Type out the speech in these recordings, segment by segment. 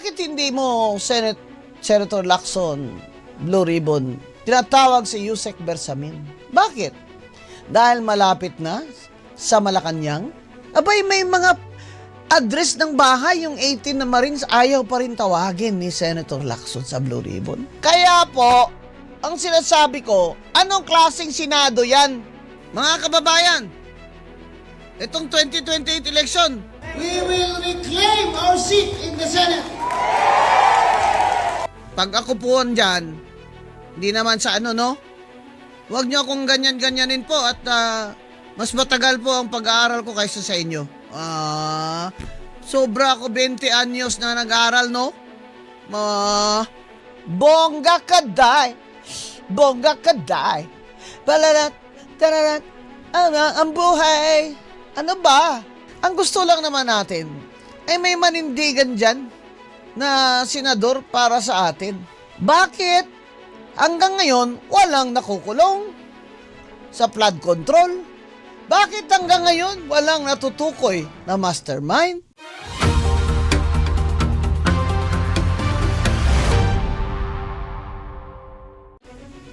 bakit hindi mo Senator Lacson, Blue Ribbon, tinatawag si Yusek Bersamin? Bakit? Dahil malapit na sa Malacanang? Abay, may mga address ng bahay, yung 18 na Marines, ayaw pa rin tawagin ni Senator Lacson sa Blue Ribbon. Kaya po, ang sinasabi ko, anong klaseng Senado yan? Mga kababayan, itong 2028 election, we will reclaim our seat in the Senate. Pag ako po dyan, hindi naman sa ano, no? Huwag nyo akong ganyan-ganyanin po at mas matagal po ang pag-aaral ko kaysa sa inyo. Sobra ako 20 anyos na nag-aaral, no? Bongga ka, day! Bongga ka, day! Palarat, tararat, ang buhay! Ano ba? Ang gusto lang naman natin ay may manindigan dyan na senador para sa atin. Bakit? Hanggang ngayon, walang nakukulong sa flood control. Bakit hanggang ngayon, walang natutukoy na mastermind?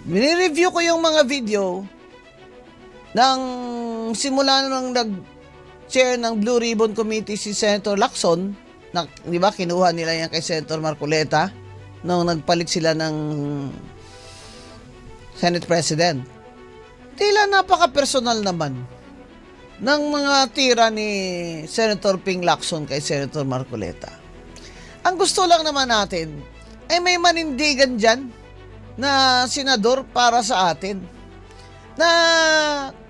Minireview ko yung mga video ng simula nung nag-chair ng Blue Ribbon Committee si Senator Lacson, na, di ba, kinuha nila yan kay Senator Marcoleta nung nagpalit sila ng Senate President. Tila napaka-personal naman ng mga tira ni Senator Ping Lacson kay Senator Marcoleta. Ang gusto lang naman natin ay may manindigan dyan na senador para sa atin, na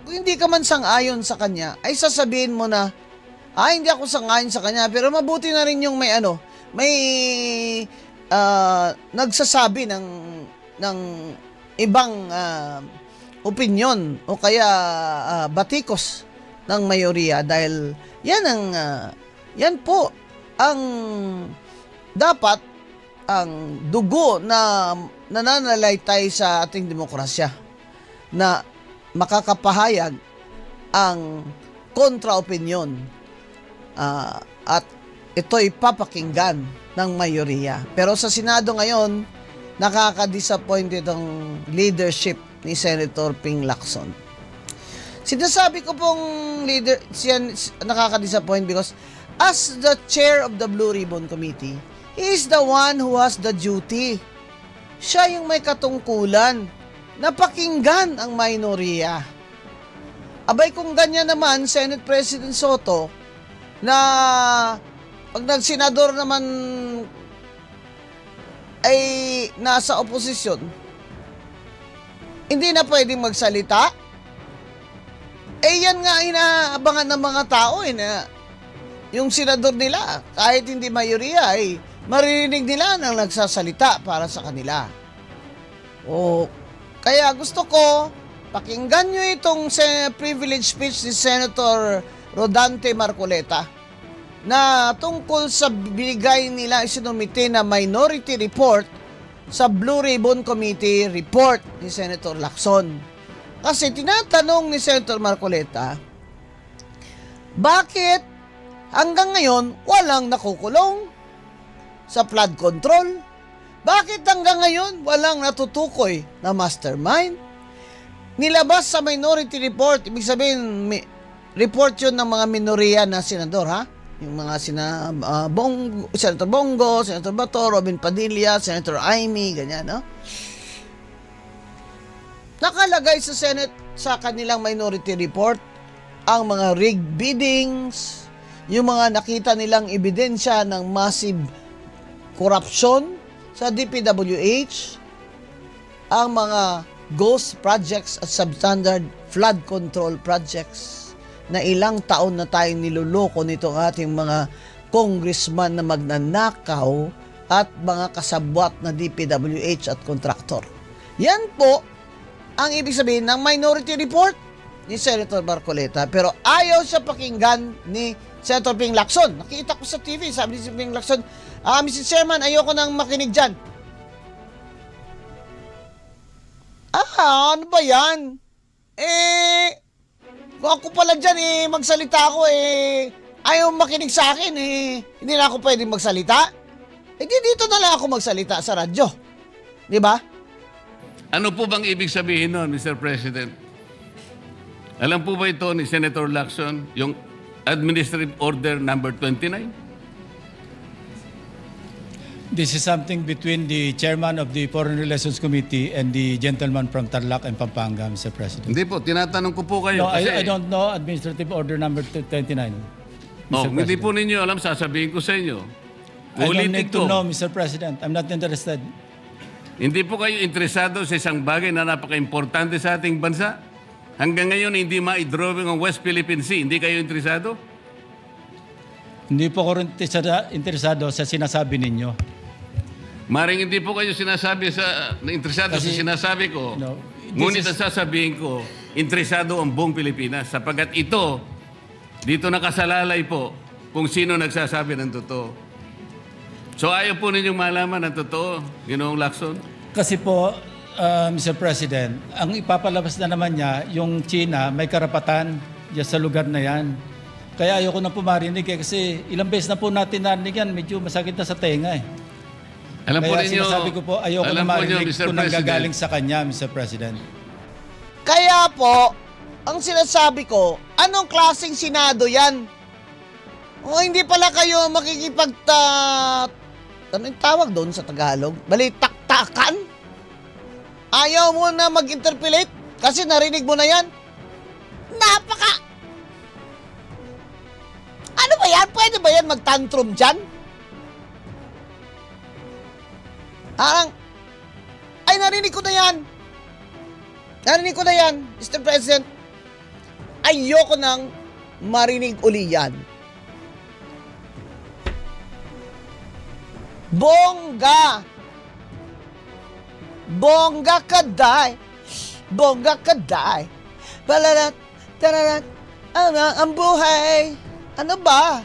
kung hindi ka man sang-ayon sa kanya, ay sasabihin mo na, hindi ako sang-ayon sa kanya, pero mabuti na rin yung may nagsasabi ng ibang opinyon o kaya batikos ng mayoriya, dahil yan po ang dapat ang dugo na nananalaytay sa ating demokrasya, na makakapahayag ang kontra-opinyon at ito'y papakinggan ng mayoriya. Pero sa Senado ngayon, nakaka-disappointed ang leadership ni Senator Ping Lacson. Sinasabi ko pong nakaka-disappoint because as the chair of the Blue Ribbon Committee, he is the one who has the duty. Siya yung may katungkulan na pakinggan ang minorya. Abay, kung ganyan naman, Senate President Soto, na pag nagsenador naman ay nasa oposisyon, hindi na pwedeng magsalita. Yan nga inaabangan ng mga tao na yung senador nila, kahit hindi mayorya, ay maririnig nila nang nagsasalita para sa kanila. Kaya gusto ko, pakinggan nyo itong privilege speech ni Senator Rodante Marcoleta na tungkol sa binigay nila isinumite na minority report sa Blue Ribbon Committee report ni Senator Lacson. Kasi tinatanong ni Senator Marcoleta, bakit hanggang ngayon walang nakukulong sa flood control? Bakit hanggang ngayon walang natutukoy na mastermind? Nilabas sa minority report, ibig sabihin, report yun ng mga minoriya na senador, ha? Yung mga Senator Bongo, Senator Bato, Robin Padilla, Senator Amy, ganyan, no? Nakalagay sa Senate sa kanilang minority report ang mga rigged biddings, yung mga nakita nilang ebidensya ng massive corruption sa DPWH, ang mga ghost projects at substandard flood control projects na ilang taon na tayong niluloko nitong ating mga congressman na magnanakaw at mga kasabwat na DPWH at kontraktor. Yan po ang ibig sabihin ng minority report ni Senator Marcoleta, pero ayaw siya pakinggan ni Senator Ping Lacson. Nakita ko sa TV, sabi ni Ping Lacson, Mr. Chairman, ayoko nang makinig dyan. Ano ba yan? Kung ako pala dyan, magsalita ako, ayaw makinig sa akin, hindi na ako pwedeng magsalita. di dito na lang ako magsalita sa radyo. Di ba? Ano po bang ibig sabihin nun, Mr. President? Alam po ba ito ni Senator Lacson, yung Administrative Order number 29? This is something between the chairman of the Foreign Relations Committee and the gentleman from Tarlac and Pampanga, Mr. President. Hindi po, tinatanong ko po kayo. No, I don't know Administrative Order number 29. Oh, Mr. hindi President. po ninyo alam, sasabihin ko sa inyo. I don't Ulitin need to ko. know, Mr. President. I'm not interested. Hindi po kayo interesado sa isang bagay na napaka-importante sa ating bansa? Hanggang ngayon, hindi ma-drawing ang West Philippine Sea. Hindi kayo interesado? Hindi po ako rin interesado sa sinasabi ninyo. Maring hindi po kayo interesado sa Kasi, sinasabi ko. no, Ngunit ang sasabihin ko, interesado ang buong Pilipinas. Sapagat ito, dito nakasalalay po kung sino nagsasabi ng totoo. So ayaw po ninyong malaman ang totoo, Ginoong Lacson? Kasi po, Mr. President, ang ipapalabas na naman niya, yung China may karapatan dyan sa lugar na yan. Kaya ayoko na po marinig kasi ilang beses na po natin narinig yan, medyo masakit na sa tenga eh. Alam po Kaya ninyo, sinasabi ko po, ayoko na alam po ninyo, marinig Mr. kung President, nanggagaling sa kanya, Mr. President. Kaya po, ang sinasabi ko, anong klaseng Senado yan? O hindi pala kayo ano yung tawag doon sa Tagalog? Balitaktakan? Ayaw mo na mag-interpolate? Kasi narinig mo na yan? Ano ba yan? Pwede ba yan mag-tantrum dyan? Ay, narinig ko na yan. Mr. President. Ayoko nang marinig uli yan. Bongga kaday. Balalat, tararat, ang buhay. Ano ba?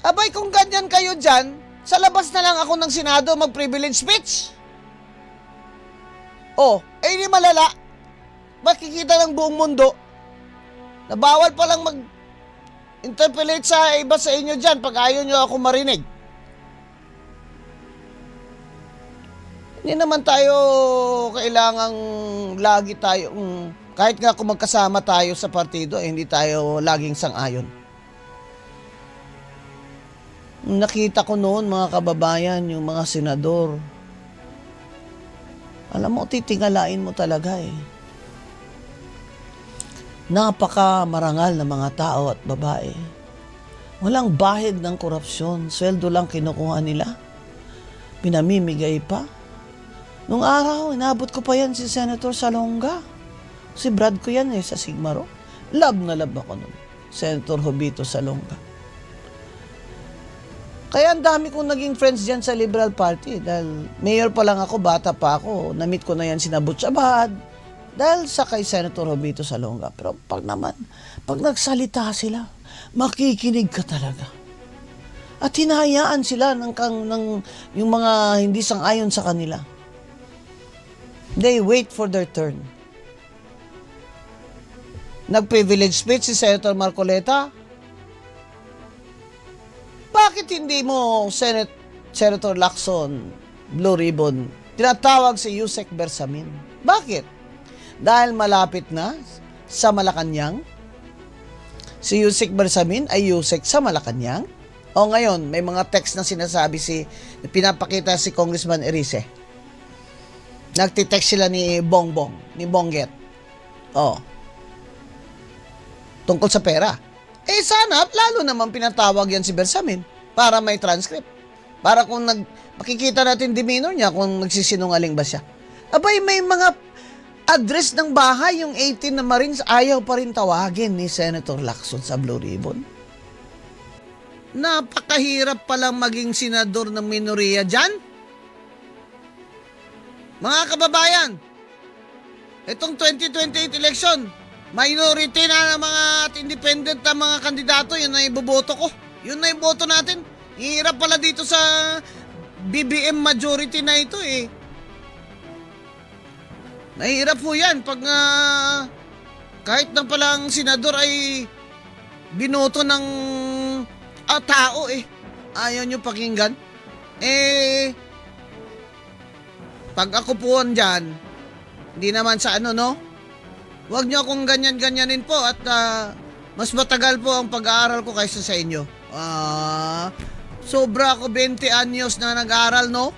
Abay, kung ganyan kayo dyan, sa labas na lang ako ng Senado mag-privilege speech. Hindi malala. Makikita ng buong mundo na bawal palang mag-interpolate sa iba sa inyo dyan pag ayaw nyo ako marinig. Hindi naman tayo kailangang lagi tayong, kahit nga kung magkasama tayo sa partido, hindi tayo laging sang-ayon. Nakita ko noon, mga kababayan, yung mga senador. Alam mo, titingalain mo talaga eh. Napaka marangal na mga tao at babae. Walang bahid ng korupsyon. Sweldo lang kinukuha nila. Pinamimigay pa. Nung araw, inabot ko pa yan si Senator Salonga. Si Brad ko yan sa Sigmaro. Love na love ako nun. Senator Jovito Salonga. Kaya ang dami kong naging friends dyan sa Liberal Party. Dahil mayor pa lang ako, bata pa ako. Na-meet ko na yan sina Butch Abad. Dahil sa kay Senator Jovito Salonga. Pero pag nagsalita sila, makikinig ka talaga. At hinahayaan sila ng yung mga hindi sang-ayon sa kanila. They wait for their turn. Nag-privilege speech si Senator Marcoleta. Bakit hindi mo Senator Lacson, Blue Ribbon, tinatawag si Yusek Bersamin? Bakit? Dahil malapit na sa Malacanang? Si Yusek Bersamin ay Yusek sa Malacanang? O ngayon, may mga text na sinasabi pinapakita si Congressman Erice. Nagtitext sila ni Bongbong, ni Bongget. Tungkol sa pera. Sana, lalo naman pinatawag yan si Bersamin para may transcript. Para kung makikita natin demeanor niya kung nagsisinungaling ba siya. Abay, may mga address ng bahay, yung 18 na Marines, ayaw pa rin tawagin ni Senator Lacson sa Blue Ribbon. Napakahirap palang maging senador ng minoriya dyan. Mga kababayan, itong 2028 election, minority na ng mga independent na mga kandidato, yun na iboboto ko. Yun na iboto natin. Hirap pala dito sa BBM majority na ito eh. Nahihirap po yan pag kahit na palang senador ay binoto ng tao eh. Ayaw nyo pakinggan? Pag ako po dyan, hindi naman sa ano, no? Huwag nyo akong ganyan-ganyanin po at mas matagal po ang pag-aaral ko kaysa sa inyo. Sobra ako 20 anyos na nag-aaral, no?